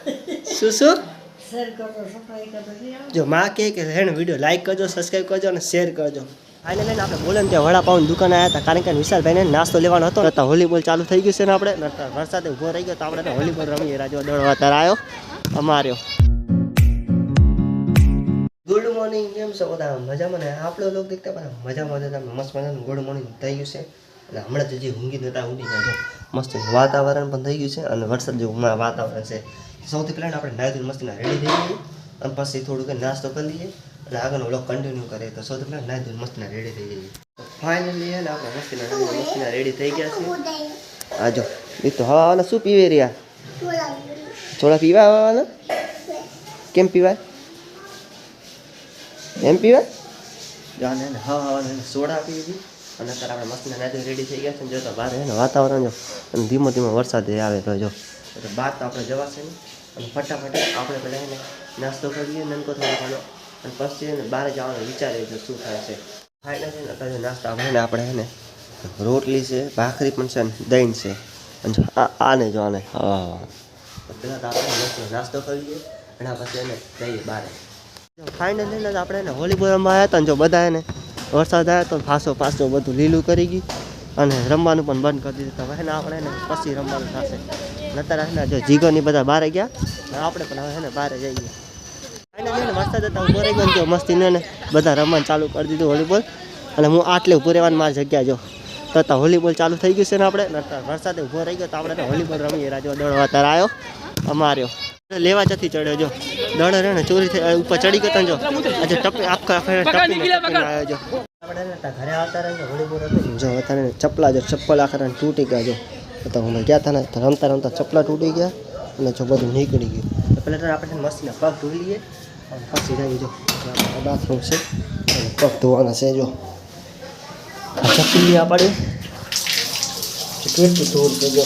શું શું જો માં કે હે ને વિડીયો લાઈક કરજો, સબસ્ક્રાઈબ કરજો અને શેર કરજો. આને લઈને આપણે બોલે ને ત્યાં વડાપાઉં દુકાને આવ્યા હતા, કારણ કે વિશાલભાઈને નાસ્તો લેવાનો હતો ને. વોલીબોલ ચાલુ થઈ ગયું છે ને આપણે વરસાદ ઊભો રહી ગયો તો આપણે વોલીબોલ રમીએ. રાજુ દોડવા તાર આવ્યો અમાર્યો. ગુડ મોર્નિંગ, કેમ છો બધા? મજામાં ને? આપણે લોકો દેખતા પણ મજામાં હતા, મસ્ત મજાનું ગુડ મોર્નિંગ થઈ ગયું છે. અને હમણાં જ જે ઊંઘી નતા ઉડી ગયા, મસ્ત વાતાવરણ પણ થઈ ગયું છે અને વરસાદ જેવું હમણાં વાતાવરણ છે. સૌથી પહેલાં આપણે નાહી મસ્તીના રેડી થઈ ગઈએ અને પછી થોડુંક નાસ્તો કરી લઈએ અને આગળનો વ્લોગ કન્ટિન્યુ કરીએ. તો સૌથી પહેલાં નાહી મસ્તીના રેડી થઈ જઈએ. ફાઇનલી ને આપણે મસ્તીના રેડી થઈ ગયા છે. આજો એ તો હવાના શું પીવે રહ્યા? થોડા પીવા આવવાના? કેમ પીવાય? એમ પીવાય? જાને હવાના સોડા પી દીધી અને અત્યારે આપણે મસ્તીના નાહી રેડી થઈ ગયા છે. જો તો બહાર ને વાતાવરણ જો અને ધીમો ધીમો વરસાદ આવે તો જો એટલે બહાર તો આપણે જવાશે નહીં. અને ફટાફટ આપણે પહેલાં એને નાસ્તો કરીએ નનકો થોડો ઘણો અને પછી એને બહાર જવાનું વિચારીએ તો શું થાય છે. ફાઇનલી ને અત્યારે નાસ્તો આપણે એને રોટલી છે, ભાખરી પણ છે ને દહીં છે. અને આને જો આને હા પહેલાં તો આપણે નાસ્તો કરીએ એના પછી એને જઈએ બહાર. ફાઇનલી ને આપણે એને વોલીબોલ રમવા આવ્યા હતા ને જો બધા એને વરસાદ આવ્યો તો ફાસો બધું લીલું કરી ગયું અને રમવાનું પણ બંધ કરી દીધું. હવે ને આપણે એને પછી રમવાનું થશે. અત્યારે ને જો જીગોની બધા બહાર ગયા ને આપણે પણ હવે ને બહાર જઈએ. ફાઇનલી વરસાદ હતા ઉભો રહી ગયો મસ્તીને ને બધા રમવાનું ચાલુ કરી દીધું વોલીબોલ. અને હું આટલે ઊભું રહેવાની મારી જગ્યા જો તો વોલીબોલ ચાલુ થઈ ગયું છે ને આપણે વરસાદે ઊભો રહી ગયો તો આપણે વોલીબોલ રમીએ. રાજુ દોડવા તાર આવ્યો અમાર્યો લેવા જતી ચડ્યો જો દડો રહે ને ચોરી થઈ ઉપર ચડી ગયો જો આજે ટપી આખા આવ્યો જો આપણે ઘરે આવતા રહે વોલીબોલ રમી જો અત્યારે ચપ્પલા જો ચપ્પલ આખા તૂટી ગયા જો તો અમે ગયા હતા ને રમતા ચપ્પલા તૂટી ગયા અને જો બધું નીકળી ગયું. તો પહેલાં આપણે મસ્તીના પગ ધોઈ લઈએ અને પછી જઈએ જો બાથરૂમ છે અને પગ ધોવાના છે. જો ચપ્પલી આપણે કેટલું ધૂળ છે જો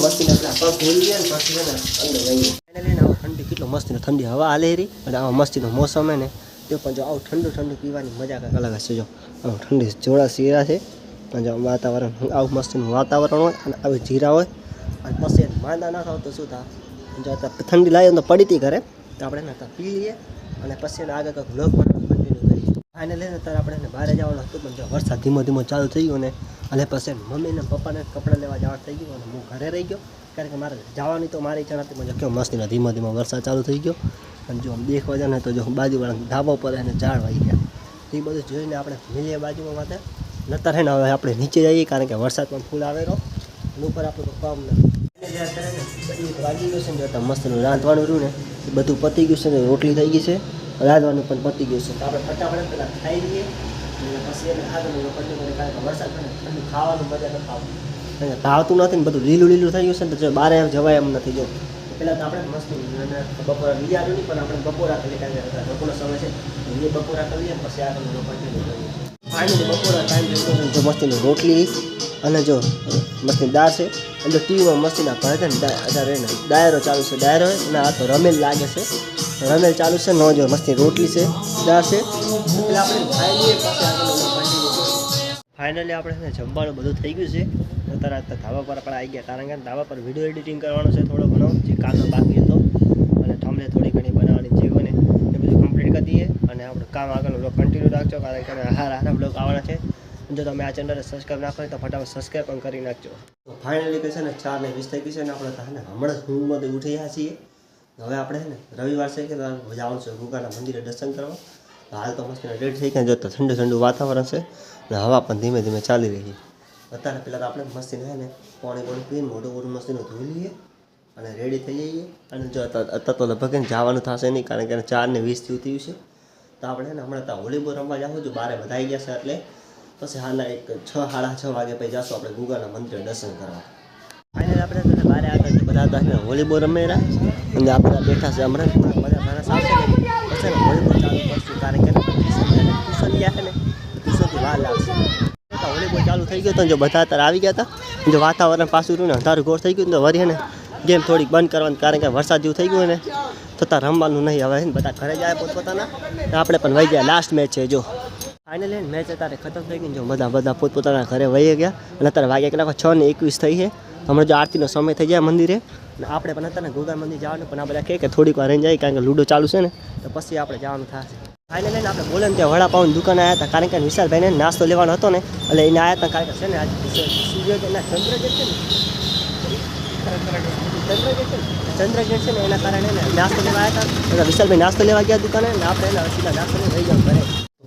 મસ્તીને પગ ધોઈ લઈએ ને પછી અંદર જઈએ. ફાઇનલી ઠંડી કેટલો મસ્તીનો ઠંડી હવા હાલે રહી અને આવા મસ્તીનો મોસમ હે ને તે પણ જો આવું ઠંડુ પીવાની મજા કંઈક અલગ હશે. જો આવું ઠંડી જોડા શીરા છે અને જો વાતાવરણ આવું મસ્તીનું વાતાવરણ હોય અને આવી જીરા હોય અને પછી માંદા ના થાવ તો શું થાય? જો ઠંડી લાગે તો પડીતી ઘરે તો આપણે ને પી લઈએ અને પછી એને આગળ કંઈક વ્લોગ બનાવવાનું કન્ટિન્યુ કરીએ. ફાઇનલી અત્યારે આપણે બહાર જવાનું હતું પણ જો વરસાદ ધીમો ચાલુ થઈ ગયો ને અને પછી મમ્મીને પપ્પાને કપડાં લેવા જવાનું થઈ ગયું અને હું ઘરે રહી ગયો કારણ કે મારે જવાની તો મારી ઈચ્છા નથી. પણ કેવો મસ્તીનો ધીમો વરસાદ ચાલુ થઈ ગયો અને જો દેખવા જાય ને તો જો બાજુવાળા ધાબા પર એને ઝાડ વાગી ગયા. એ બધું જોઈને આપણે મિલીએ બાજુમાં વાતે નતર હે ને હવે આપણે નીચે જઈએ કારણ કે વરસાદ પણ ફૂલ આવેલો અને ઉપર આપણું કામ નથી. વાગી ગયું છે ને જોતા મસ્તનું રાંધવાનું રહ્યું ને એ બધું પતી ગયું છે ને રોટલી થઈ ગઈ છે રાંધવાનું પણ પતી ગયું છે. તો આપણે ફટાફટ પહેલાં ખાઈ લઈએ અને પછી એને આગળનું કન્ટિન્યુ કારણ કે વરસાદ ને ઠંડુ ખાવાનું મજા નથી આવતું ભાવતું નથી ને બધું લીલું થઈ ગયું છે ને તો બહાર જવાય એમ નથી. જો પહેલાં તો આપણે મસ્ત બપોરા વિચાર્યું નહીં પણ આપણે બપોરા કરીએ કારણ કે બપોરનો સમય છે એ બપોરા કરીએ પછી આગળનું કન્ટિન્યુ કરીએ. ફાઇનલી બપોરા ટાઈમ જો મસ્તીની રોટલી અને જો મસ્તીની દાળ છે અને જો ટીવીમાં મસ્તીના ભરે છે ને અત્યારે એને ડાયરો ચાલુ છે ડાયરો અને આ તો રમેલ લાગે છે રમેલ ચાલુ છે ન જો મસ્તી રોટલી છે દાળ છે એટલે આપણે ખાઈ લઈએ પછી આગળનું કન્ટિન્યુ કરીએ. ફાઇનલી આપણે જમવાનું બધું થઈ ગયું છે. અત્યારે ધાબા પર આપણે આવી ગયા કારણ કે ધાબા પર વિડીયો એડિટિંગ કરવાનો છે થોડો ઘણો જે કામનો બાકી હતો અને થંબનેલ થોડી ઘણી બનાવવાની જે હોય ને એ બધું કમ્પ્લીટ કરી દઈએ અને આપણે કામ આગળનો બ્લોગ કન્ટિન્યુ રાખજો કારણ કે હારા બ્લોગ આવવાના છે. જો તમે આ ચેનલને સબસ્ક્રાઈબ ના કરો તો ફટાફટ સબસ્ક્રાઈબ પણ કરી નાખજો. તો ફાઇનલી કહે છે ને 4:20 થઈ ગઈ છે ને આપણે હમણાં જ ઊંઘમાંથી ઉઠી ગયા છીએ. હવે આપણે છે ને રવિવાર છે કે જવાનું છે ગુગાના મંદિરે દર્શન કરવા. હાલ તો મસ્ત રેડી થઈ ગયા જો તો ઠંડુ વાતાવરણ છે અને હવા પણ ધીમે ચાલી રહી છે. અત્યારે પહેલાં તો આપણે મસ્તીને છે ને પાણી પીને મોઢું મસ્તીનું ધોઈ લઈએ અને રેડી થઈ જઈએ. અને જો અત્યારે તો લગભગ જવાનું થશે નહીં કારણ કે 4:20 થયું છે તો આપણે ને હમણાં ત્યાં વોલીબોલ રમવા જાઉં છું બારે બધા આવી ગયા છે એટલે પછી હાલના 6:30 વાગે પછી જઈશું આપણે ગુગાના મંદિરે દર્શન કરવા. ફાઇનલી આપણે બારે આગળ બધા હતા વોલીબોલ રમેરા અને આપણે બેઠા છે હમણાં બધા માણસ આવશે ને પછી વોલીબોલ ચાલુ કરશું કારણ કે ટ્યુશન ગયા છે ને ટ્યુશનથી વાર લાગશે. વોલીબોલ ચાલુ થઈ ગયો તો જો બધા અત્યારે આવી ગયા હતા જો વાતાવરણ પાછું રહ્યું ને અંધારું ઘોર થઈ ગયું તો વળી ને ગેમ થોડીક બંધ કરવાની કારણ કે વરસાદ જેવું થઈ ગયું ને તો ત્યાં રમવાનું નહીં હવે બધા ઘરે જાય પોતપોતાના આપણે પણ વહી ગયા. લાસ્ટ મેચ છે જો ફાઇનલી મેચ અત્યારે ખતમ થઈ ગઈ જો બધા પોતપોતાના ઘરે વહી ગયા અને અત્યારે વાગ્યા કેટલા 6:21 થઈ છે હમણાં જો આરતીનો સમય થઈ જાય મંદિરે અને આપણે પણ હતા ને ગોગા મંદિર જવાનું પણ આ બધા કહે કે થોડીક વાર રહી જાય કારણ કે લૂડો ચાલુ છે ને તો પછી આપણે જવાનું થશે. ફાઇનલી આપણે બોલે ને ત્યાં વડાપાઉની દુકાને આવ્યા હતા કારણ કે વિશાલભાઈને નાસ્તો લેવાનો હતો ને એટલે એને આવ્યા હતા કારણ કે છે ને આજે સૂર્યોદયના ચંદ્રગેટ છે ને ચંદ્રગેટ છે ને એના કારણે ને નાસ્તો લેવા આવ્યા હતા એટલે વિશાલભાઈ નાસ્તો લેવા ગયા દુકાને ને આપણે એના સીધા નાસ્તો લઈને રહી જાવ ઘરે.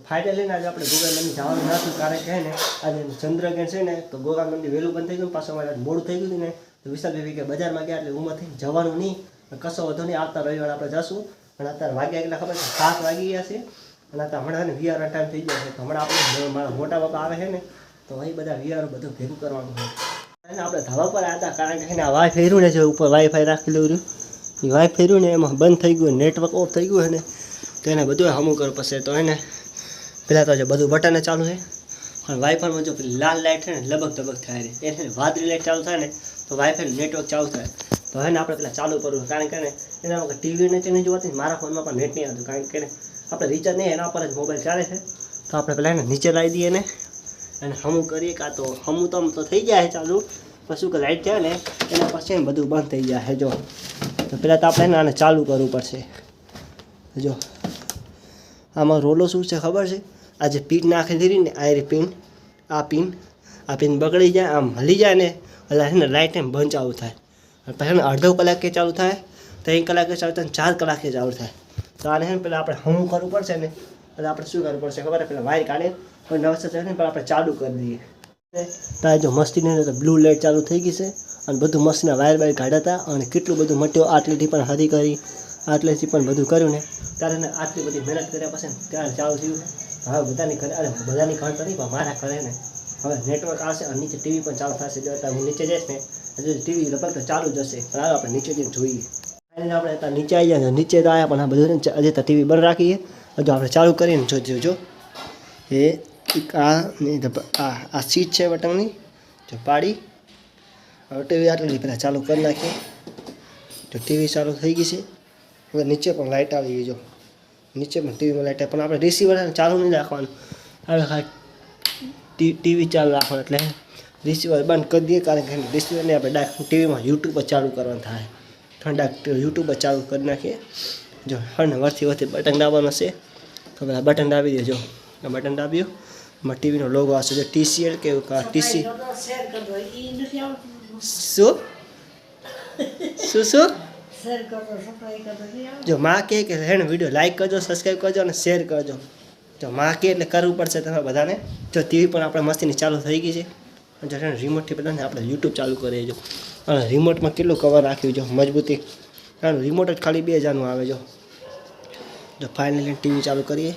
ફાઇનલી આજે આપણે ગોગા મંદિર જવાનું નહોતું કારણ કે ને આજે ચંદ્રગેટ છે ને તો ગોગા મંદિર વહેલું બંધ થઈ ગયું પાછું અમારે મોડું થઈ ગયું ને તો વિશાલભાઈ કે બજારમાં ગયા એટલે ઉંમરથી જવાનું નહીં કશો વધુ નહીં આવતા રવિવાર આપણે જશું પણ અત્યારે વાગ્યા એટલા ખબર છે 7 વાગી ગયા છે અને અત્યારે હમણાં ને વીઆર ટાઈમ થઈ ગયો છે તો હમણાં આપણે મારા મોટા બાપા આવે છે ને તો અહીં બધા વીઆર બધું ભેગું કરવાનું હોય અને આપણે ધાબા પર આવ્યા હતા કારણ કે એને વાઈ ફેર્યું ને જે ઉપર વાઈફાઈ રાખેલું રહ્યું એ વાઈ ફેર્યું ને એમાં બંધ થઈ ગયું નેટવર્ક ઓફ થઈ ગયું ને તો એને બધું હમું કરવું પડશે તો એને પહેલાં તો જે બધું બટન ચાલુ છે પણ વાઈફાઈમાં જો પેલી લાલ લાઇટ છે ને લબક ધબક થાય ને એને વાદળી લાઇટ ચાલુ થાય ને તો વાઈફાઈ નેટવર્ક ચાલુ થાય તો એને આપણે પેલા ચાલુ કરવું કારણ કે એના વખત ટીવી નીચે નહીં જોવાતી મારા ફોનમાં પણ નેટ નહીં આવતું કારણ કે આપણે રિચાર્જ નહીં એના પર જ મોબાઈલ ચાલે છે તો આપણે પહેલાં એને નીચે લાવી દઈએ ને અને હમું કરીએ કાં તો હમું તો થઈ જાય ચાલુ પણ શું કે લાઇટ જાય ને એના પછી બધું બંધ થઈ જાય જો તો પહેલાં તો આપણે આને ચાલુ કરવું પડશે. જો આમાં રોલો શું છે ખબર છે આ જે પિન નાખી દીધી ને આ પિન બગડી જાય આમ હલી જાય ને એટલે છે ને લાઇટ એમ બંધ ચાલુ થાય પછી અડધો કલાકે ચાલુ થાય 3 કલાકે ચાલુ થાય 4 કલાકે ચાલુ થાય તો આને છે ને પહેલાં આપણે હમું કરવું પડશે ને એટલે આપણે શું કરવું પડશે ખબર પહેલાં વાયર કાઢીએ પણ નવસે થાય ને પણ આપણે ચાલુ કરી દઈએ તો જો મસ્તીને તો બ્લુ લાઇટ ચાલુ થઈ ગઈ છે અને બધું મસ્તીના વાયર કાઢ્યા હતા અને કેટલું બધું મટ્યો આટલીથી પણ હરી કરી આટલેથી પણ બધું કર્યું ને ત્યારે ને આટલી બધી મહેનત કર્યા પછી ત્યારે ચાલુ થયું હવે બધાની ઘરે અરે બધાની ઘર તો નહીં પણ મારા ઘરે ને હવે નેટવર્ક આવશે અને નીચે ટીવી પણ ચાલુ થશે જો હું નીચે જઈશ ને હજુ ટીવી લગભગ તો ચાલુ જ હશે પણ આપણે નીચે જઈને જોઈએ આપણે નીચે આવી જાય નીચે તો આવ્યા પણ આ બધું હજી તો ટીવી બંધ રાખીએ હજુ આપણે ચાલુ કરીને જો એ આ સીટ છે બટનની જો પાડી હવે ટીવી આટલી પહેલાં ચાલુ કરી નાખીએ તો ટીવી ચાલુ થઈ ગઈ છે હવે નીચે પણ લાઇટ આવી ગઈ જો નીચે પણ ટીવીમાં લાઇટ પણ આપણે રિસીવર ચાલુ નહીં રાખવાનું હવે ખાલી ટીવી ચાલુ રાખવાનું એટલે રિસીવર બંધ કરી દઈએ કારણ કે રિસીવરને આપણે ડાયરેક્ટ ટીવીમાં યુટ્યુબ જ ચાલુ કરવાનું થાય ઠંડા યુટ્યુબ જ ચાલુ કરી નાખીએ જો અને વરથી બટન દાબવાનું છે તો પેલા બટન દાબી દેજો બટન દાબ્યું એમાં ટીવીનો લોગો આવશે જો TCL કે TC શું જો માં કે હે ને વિડીયો લાઈક કરજો સબસ્ક્રાઈબ કરજો અને શેર કરજો જો માં કે એટલે કરવું પડશે તમે બધાને જો ટીવી પણ આપણે મસ્તીની ચાલુ થઈ ગઈ છે જો રિમોટથી બધાને આપણે યુટ્યુબ ચાલુ કરીએ જો અને રિમોટમાં કેટલું કવર રાખ્યું જો મજબૂતી કારણ રિમોટ જ ખાલી 2000નું આવે જો ફાઇનલી ટીવી ચાલુ કરીએ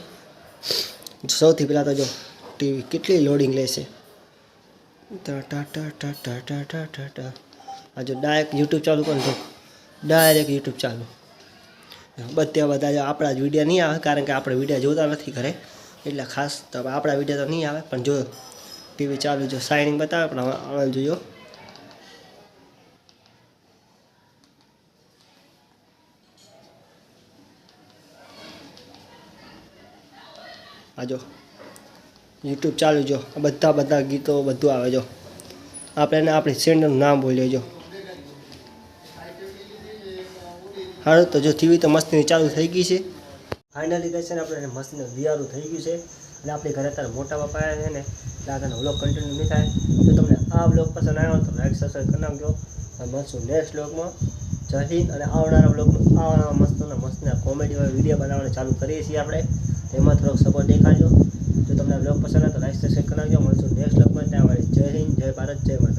સૌથી પહેલાં તો જો ટીવી કેટલી લોડિંગ લેશે આ જો ડાયરેક્ટ યુટ્યુબ ચાલુ કરો તો ડાયરેક્ટ યુટ્યુબ ચાલુ બધા જો આપણા જ વિડીયો નહીં આવે કારણ કે આપણે વિડીયો જોતા નથી ઘરે એટલે ખાસ તો આપણા વિડીયો તો નહીં આવે પણ જો ટીવી ચાલુ જો શાઇનિંગ બતાવે પણ હવે જોયો આ જો યુટ્યુબ ચાલુ જો બધા ગીતો બધું આવે જો આપણે એને આપણી ચેનલનું નામ બોલીએ જો હારું તો જો ટીવી તો મસ્તીની ચાલુ થઈ ગઈ છે ફાઇનલી કહે છે ને આપણે મસ્તીનું વિયારું થઈ ગયું છે અને આપણી ઘરે અત્યારે મોટા બાપા આવ્યા છે ને એટલે આગળનો વ્લોગ કન્ટિન્યુ નહીં થાય જો તમને આ વ્લોગ પસંદ આવ્યો તો લાઈક સબસ્ક્રાઈબ કરી નાખજો મળશું નેક્સ્ટ વ્લોગમાં જય હિન્દ અને આવનારા વ્લોગમાં આવા મસ્તના કોમેડીવાળા વિડીયો બનાવવાનું ચાલુ કરીએ છીએ આપણે તેમાં થોડોક સપોર્ટ દેખાડજો જો તમને વ્લોગ પસંદ આવે તો લાઈક સબસ્ક્રાઈબ કરી નાખજો મળશું નેક્સ્ટ વ્લોગમાં ત્યાં જય હિન્દ જય ભારત જય માતા.